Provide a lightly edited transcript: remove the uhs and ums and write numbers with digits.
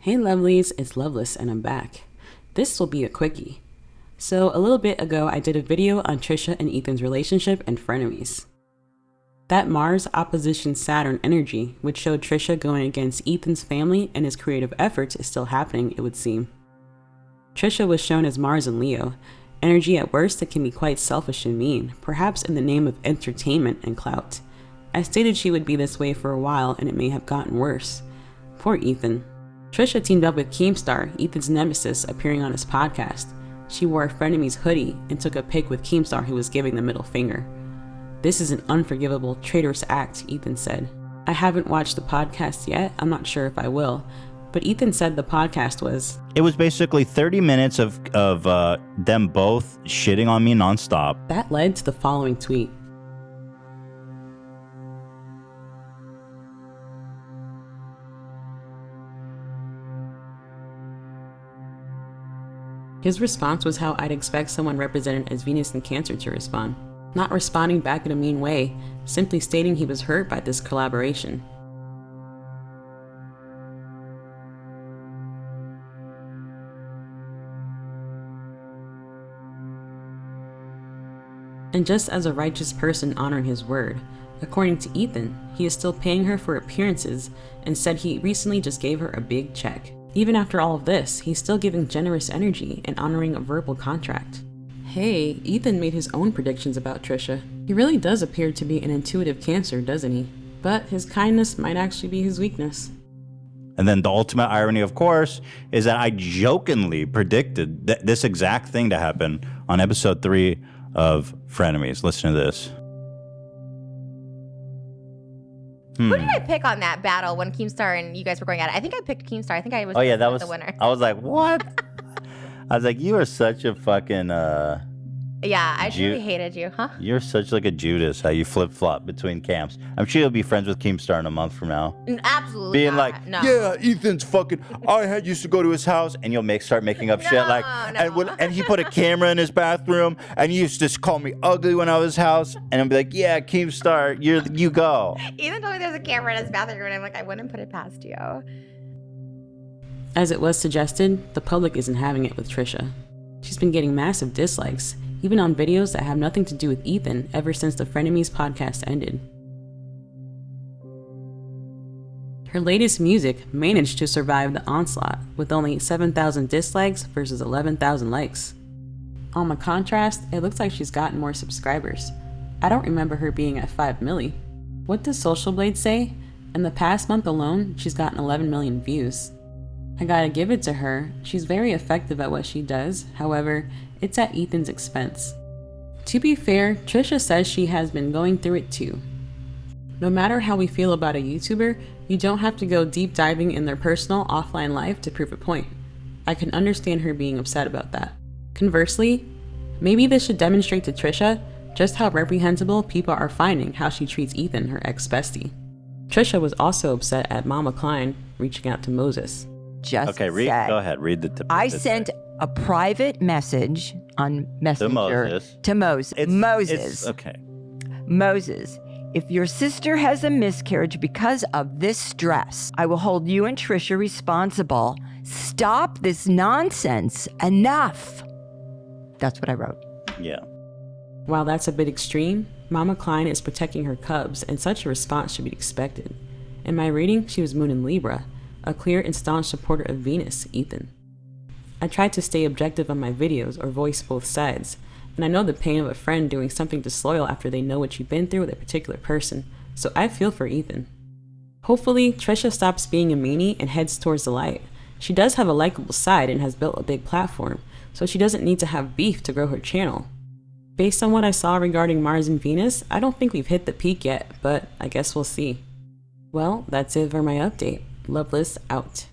Hey lovelies, it's Loveless and I'm back. This will be a quickie. So a little bit ago I did a video on Trisha and Ethan's relationship and frenemies. That Mars opposition Saturn energy, which showed Trisha going against Ethan's family and his creative efforts, is still happening, it would seem. Trisha was shown as Mars in Leo, energy at worst that can be quite selfish and mean, perhaps in the name of entertainment and clout. I stated she would be this way for a while and it may have gotten worse. Poor Ethan. Trisha teamed up with Keemstar, Ethan's nemesis, appearing on his podcast. She wore a frenemy's hoodie and took a pic with Keemstar, who was giving the middle finger. "This is an unforgivable, traitorous act," Ethan said. I haven't watched the podcast yet, I'm not sure if I will, but Ethan said the podcast was... It was basically 30 minutes of them both shitting on me nonstop. That led to the following tweet. His response was how I'd expect someone represented as Venus in Cancer to respond. Not responding back in a mean way, simply stating he was hurt by this collaboration. And just as a righteous person honoring his word, according to Ethan, he is still paying her for appearances and said he recently just gave her a big check. Even after all of this, he's still giving generous energy and honoring a verbal contract. Hey, Ethan made his own predictions about Trisha. He really does appear to be an intuitive Cancer, doesn't he? But his kindness might actually be his weakness. And then the ultimate irony, of course, is that I jokingly predicted this exact thing to happen on episode 3 of Frenemies. Listen to this. Who did I pick on that battle when Keemstar and you guys were going at it? I think I picked Keemstar. I think I was that the winner. I was like, what? I was like, you are such a fucking... Yeah, I really hated you, huh? You're such like a Judas, how you flip-flop between camps. I'm sure you'll be friends with Keemstar in a month from now. Absolutely Being not. like, no. yeah, Ethan's fucking... I used to go to his house, and you'll start making up shit like... No. And he put a camera in his bathroom, and he used to just call me ugly when I was house, and I'd be like, yeah, Keemstar, you go. Ethan told me there's a camera in his bathroom, and I'm like, I wouldn't put it past you. As it was suggested, the public isn't having it with Trisha. She's been getting massive dislikes, even on videos that have nothing to do with Ethan ever since the Frenemies podcast ended. Her latest music managed to survive the onslaught with only 7,000 dislikes versus 11,000 likes. On my contrast, it looks like she's gotten more subscribers. I don't remember her being at 5 milli. What does Social Blade say? In the past month alone, she's gotten 11 million views. I gotta give it to her, she's very effective at what she does, however, it's at Ethan's expense. To be fair, Trisha says she has been going through it too. No matter how we feel about a YouTuber, you don't have to go deep diving in their personal offline life to prove a point. I can understand her being upset about that. Conversely, maybe this should demonstrate to Trisha just how reprehensible people are finding how she treats Ethan, her ex-bestie. Trisha was also upset at Mama Klein reaching out to Moses. Go ahead, read the tip. I sent a private message on Messenger to Moses. Moses, if your sister has a miscarriage because of this stress, I will hold you and Trisha responsible. Stop this nonsense. Enough. That's what I wrote. Yeah. While that's a bit extreme, Mama Klein is protecting her cubs, and such a response should be expected. In my reading, she was Moon in Libra, a clear and staunch supporter of Venus, Ethan. I try to stay objective on my videos or voice both sides, and I know the pain of a friend doing something disloyal after they know what you've been through with a particular person, so I feel for Ethan. Hopefully, Trisha stops being a meanie and heads towards the light. She does have a likable side and has built a big platform, so she doesn't need to have beef to grow her channel. Based on what I saw regarding Mars and Venus, I don't think we've hit the peak yet, but I guess we'll see. Well, that's it for my update. Loveless out.